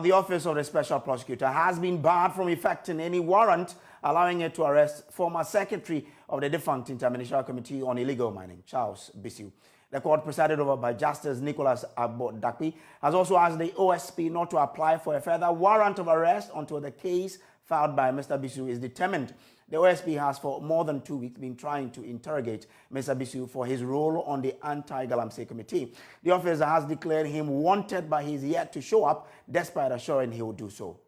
The Office of the Special Prosecutor has been barred from effecting any warrant allowing it to arrest former Secretary of the defunct Interministerial Committee on Illegal Mining, Charles Bissue. The court, presided over by Justice Nicholas Abodakpi, has also asked the OSP not to apply for a further warrant of arrest until the case filed by Mr. Bissue is determined. The OSP has for more than 2 weeks been trying to interrogate Mr. Bissue for his role on the anti-Galamsey committee. The officer has declared him wanted, but he is yet to show up, despite assuring he will do so.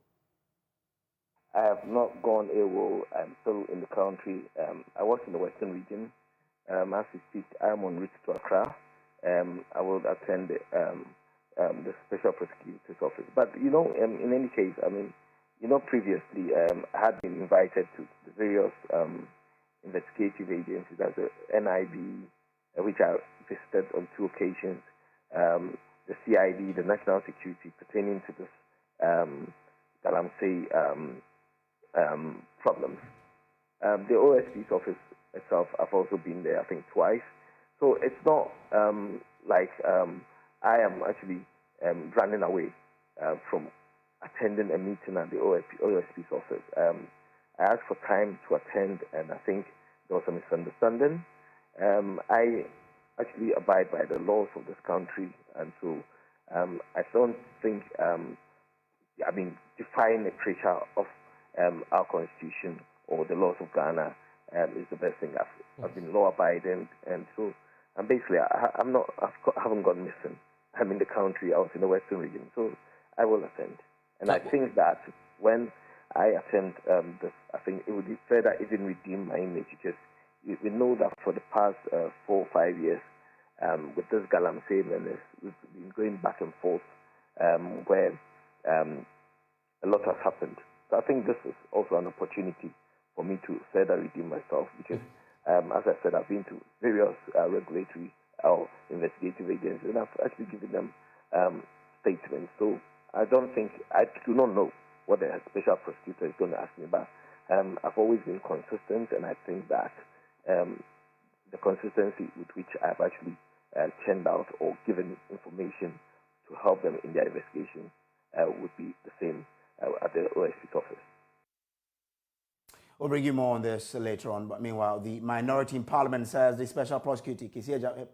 I have not gone AWOL. I'm still in the country. I was in the Western region. As we speak, I am en route to Accra. I will attend the Special Prosecutor's Office. But, you know, in any case, I mean, you know, previously I had been invited to the various investigative agencies, as the NIB, which I visited on 2 occasions, the CID, the National Security, pertaining to this Galamsey problems. The OSP's office itself, I've also been there, I think, twice. So it's not like I am actually running away from attending a meeting at the OSP's office. I asked for time to attend, and I think there was a misunderstanding. I actually abide by the laws of this country, and so I don't think, defying the creature of our constitution or the laws of Ghana is the best thing. I've been law-abiding, and so basically I haven't gone missing. I'm in the country. I was in the Western region, so I will attend. And I think that when I attend this, I think it would be further even redeem my image, because we know that for the past 4 or 5 years, with this Galamsey menace, we've been going back and forth where a lot has happened. So I think this is also an opportunity for me to further redeem myself, because, as I said, I've been to various regulatory or investigative agencies, and I've actually given them statements. So I do not know what the special prosecutor is going to ask me about. I've always been consistent, and I think that the consistency with which I've actually churned out or given information to help them in their investigation would be the same at the OSP's office. We'll bring you more on this later on, but meanwhile, the minority in Parliament says the Special Prosecutor, Kisieja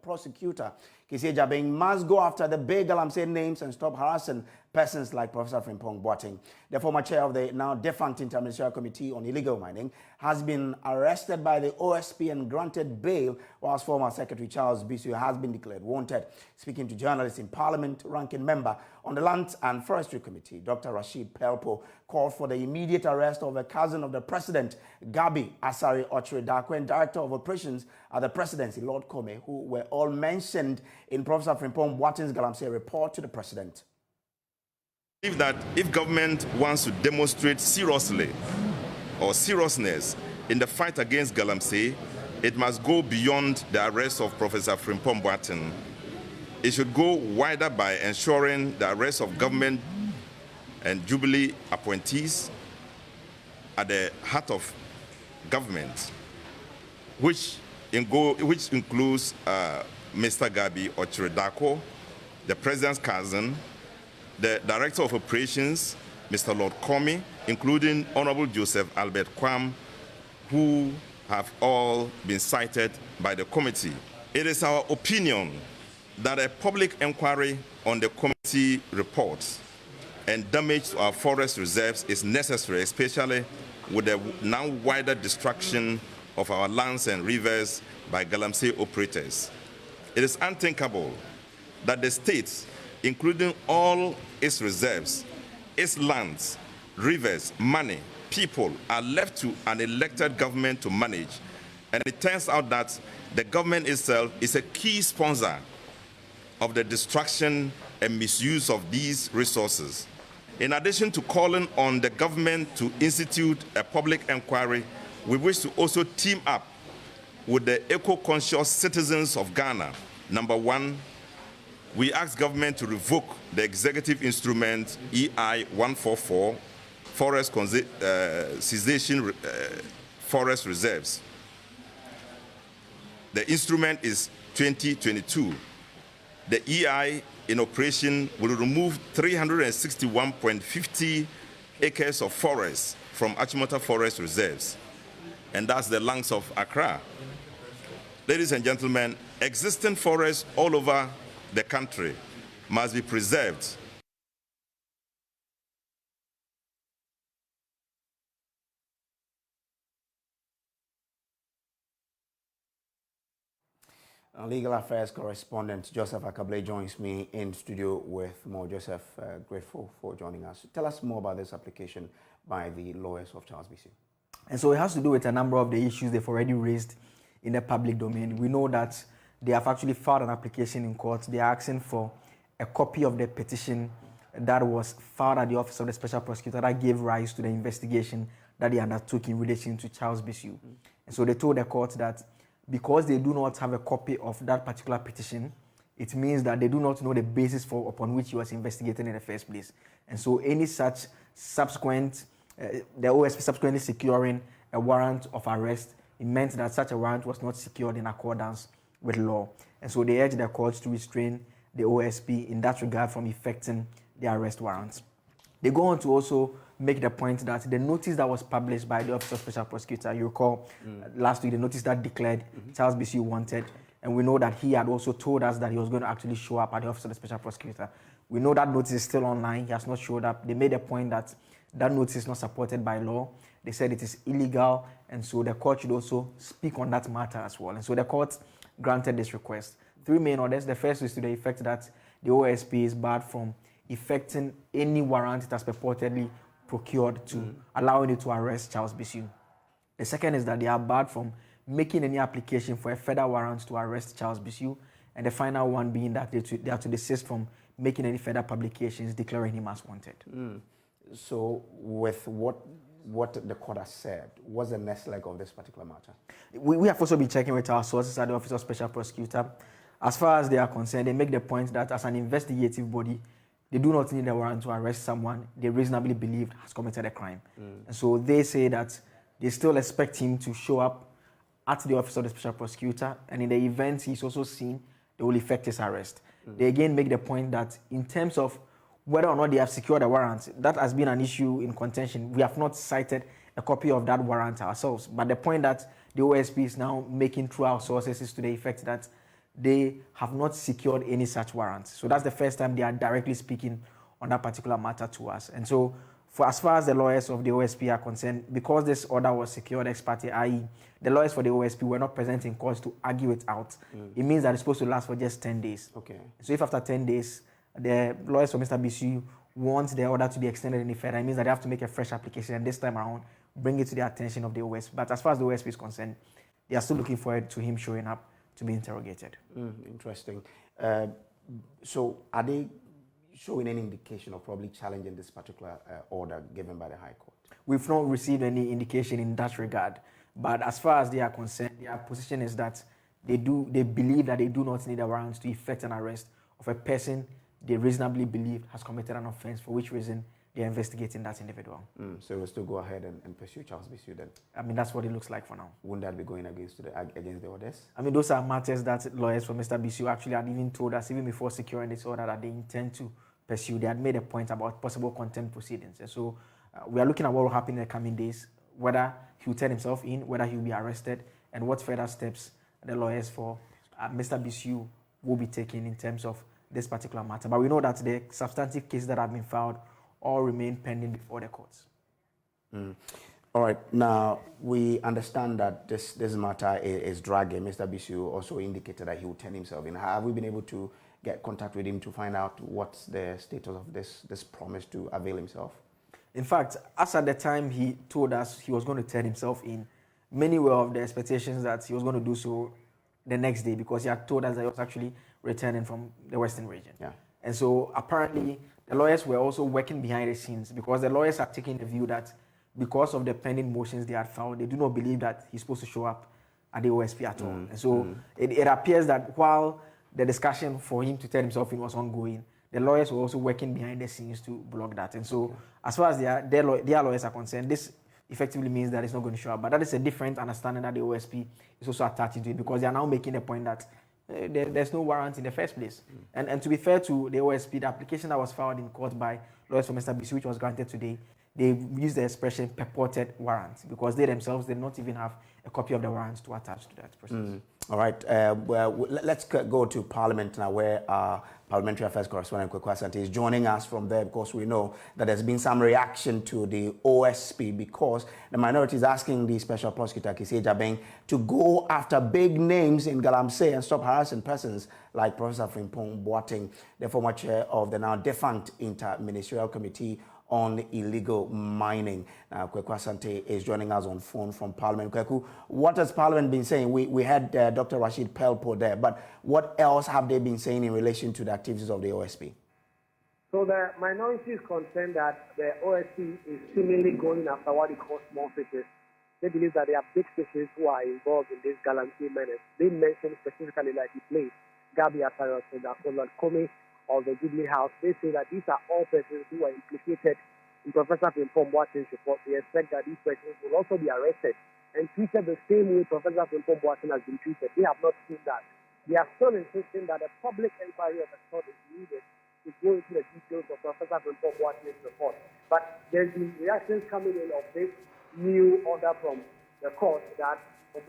Jabeng, must go after the big Galamsey names and stop harassing persons like Professor Frimpong Boateng. The former chair of the now defunct Interministerial Committee on Illegal Mining has been arrested by the OSP and granted bail, whilst former Secretary Charles Bissue has been declared wanted. Speaking to journalists in Parliament, ranking member on the Lands and Forestry Committee, Dr. Rashid Pelpo, called for the immediate arrest of a cousin of the President, Gabi Asari Ochredakwe, and Director of Operations at the Presidency, Lord Kome, who were all mentioned in Professor Frimpong Boateng's Galamsey report to the President. I believe that if government wants to demonstrate seriousness in the fight against Galamsey, it must go beyond the arrest of Professor Frimpong Boateng. It should go wider by ensuring the arrest of government and Jubilee appointees at the heart of government, which includes Mr. Gabi Ochredakwe, the President's cousin, the Director of Operations, Mr. Lord Kome, including Honorable Joseph Albert Kwam, who have all been cited by the committee. It is our opinion that a public inquiry on the committee reports and damage to our forest reserves is necessary, especially with the now wider destruction of our lands and rivers by Galamsey operators. It is unthinkable that the state, including all its reserves, its lands, rivers, money, people, are left to an elected government to manage. And it turns out that the government itself is a key sponsor of the destruction and misuse of these resources. In addition to calling on the government to institute a public inquiry, we wish to also team up with the eco-conscious citizens of Ghana. Number 1, we ask government to revoke the executive instrument EI 144, forest cessation forest reserves. The instrument is 2022. The EI in operation will remove 361.50 acres of forest from Achimota Forest Reserves, and that's the lungs of Accra. Ladies and gentlemen, existing forests all over the country must be preserved. Legal affairs correspondent Joseph Akable joins me in studio with more. Joseph, grateful for joining us. Tell us more about this application by the lawyers of Charles Bissue. And so it has to do with a number of the issues they've already raised in the public domain. We know that they have actually filed an application in court. They are asking for a copy of the petition that was filed at the Office of the Special Prosecutor that gave rise to the investigation that they undertook in relation to Charles Bissue. And so they told the court that because they do not have a copy of that particular petition, it means that they do not know the basis upon which he was investigated in the first place. And so any such subsequent, the OSP subsequently securing a warrant of arrest, it meant that such a warrant was not secured in accordance with law. And so they urged the courts to restrain the OSP in that regard from effecting the arrest warrants. They go on to also make the point that the notice that was published by the Office of Special Prosecutor, you recall last week, the notice that declared Charles Bissue wanted, and we know that he had also told us that he was going to actually show up at the Office of the Special Prosecutor. We know that notice is still online. He has not showed up. They made a point that that notice is not supported by law. They said it is illegal, and so the court should also speak on that matter as well. And so the court granted this request. Three main orders. The first is to the effect that the OSP is barred from effecting any warrant it has purportedly procured to allowing it to arrest Charles Bissue. The second is that they are barred from making any application for a further warrant to arrest Charles Bissue. And the final one being that they are to desist from making any further publications declaring him as wanted. So with what the court has said, what's the next leg of this particular matter? We have also been checking with our sources at the Office of Special Prosecutor. As far as they are concerned, they make the point that as an investigative body, they do not need a warrant to arrest someone they reasonably believe has committed a crime. And so they say that they still expect him to show up at the Office of the Special Prosecutor, and in the event he's also seen, they will effect his arrest. They again make the point that in terms of whether or not they have secured a warrant, that has been an issue in contention. We have not cited a copy of that warrant ourselves, but the point that the OSP is now making through our sources is to the effect that they have not secured any such warrants. So that's the first time they are directly speaking on that particular matter to us. And so as far as the lawyers of the OSP are concerned, because this order was secured ex parte, i.e. the lawyers for the OSP were not present in court to argue it out, it means that it's supposed to last for just 10 days. Okay. So if after 10 days, the lawyers for Mr. Bissue want the order to be extended any further, it means that they have to make a fresh application, and this time around, bring it to the attention of the OSP. But as far as the OSP is concerned, they are still looking forward to him showing up to be interrogated. Interesting. So are they showing any indication of probably challenging this particular order given by the High Court? We've not received any indication in that regard. But as far as they are concerned, their position is that they believe that they do not need a warrant to effect an arrest of a person they reasonably believe has committed an offense, for which reason they are investigating that individual. So we'll still go ahead and pursue Charles Bissue then? I mean, that's what it looks like for now. Wouldn't that be going against the orders? I mean, those are matters that lawyers for Mr. Bissue actually had even told us, even before securing this order, that they intend to pursue. They had made a point about possible contempt proceedings. And so we are looking at what will happen in the coming days, whether he will turn himself in, whether he will be arrested, and what further steps the lawyers for Mr. Bissue will be taking in terms of this particular matter. But we know that the substantive cases that have been filed all remain pending before the courts. All right. Now, we understand that this matter is dragging. Mr. Bissue also indicated that he will turn himself in. Have we been able to get contact with him to find out what's the status of this promise to avail himself? In fact, as at the time he told us he was going to turn himself in, many were of the expectations that he was going to do so the next day, because he had told us that he was actually returning from the Western region. Yeah. And so apparently the lawyers were also working behind the scenes, because the lawyers are taking the view that because of the pending motions they had filed, they do not believe that he's supposed to show up at the OSP at all. And so it appears that while the discussion for him to turn himself in was ongoing, the lawyers were also working behind the scenes to block that. And so as far as their lawyers are concerned, this effectively means that it's not going to show up. But that is a different understanding that the OSP is also attaching to it, because they are now making the point that there's no warrant in the first place. And to be fair to the OSP, the application that was filed in court by lawyers for Mr. Bissue, which was granted today, they used the expression purported warrant because they themselves did not even have a copy of the warrant to attach to that process. All right. Well, let's go to Parliament now, where our Parliamentary Affairs correspondent Kweku Asante is joining us from there, because we know that there's been some reaction to the OSP because the minority is asking the Special Prosecutor Kissie Jabeng to go after big names in Galamsey and stop harassing persons like Professor Frimpong Boateng, the former chair of the now defunct Inter-Ministerial Committee on Illegal Mining. Now, Kweku Asante is joining us on phone from Parliament. Kweku, what has Parliament been saying? We had Dr. Rashid Pelpo there, but what else have they been saying in relation to the activities of the OSP? So the minority is concerned that the OSP is seemingly going after what they call small fishes. They believe that there are big fishes who are involved in this Galamsey menace. They mentioned specifically, like the place, Gabi Ataros and Akola Kome of the Jubilee House. They say that these are all persons who are implicated in Professor Frimpong Boateng's report. They expect that these persons will also be arrested and treated the same way Professor Frimpong Boateng has been treated. They have not seen that. They are still insisting that a public inquiry of the court is needed to go into the details of Professor Frimpong Boateng's report. But there's been reactions coming in of this new order from the court that the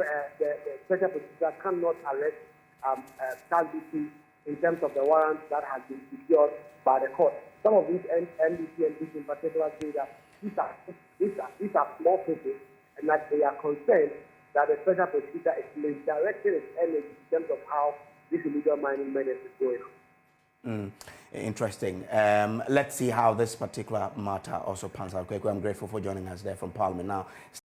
special prosecutor cannot arrest Bissue in terms of the warrant that has been secured by the court. Some of these NDC and in particular say that these are small cases and that they are concerned that the special prosecutor is misdirecting its energy in terms of how this illegal mining menace is going on. Interesting. Let's see how this particular matter also pans out. I'm grateful for joining us there from Parliament now.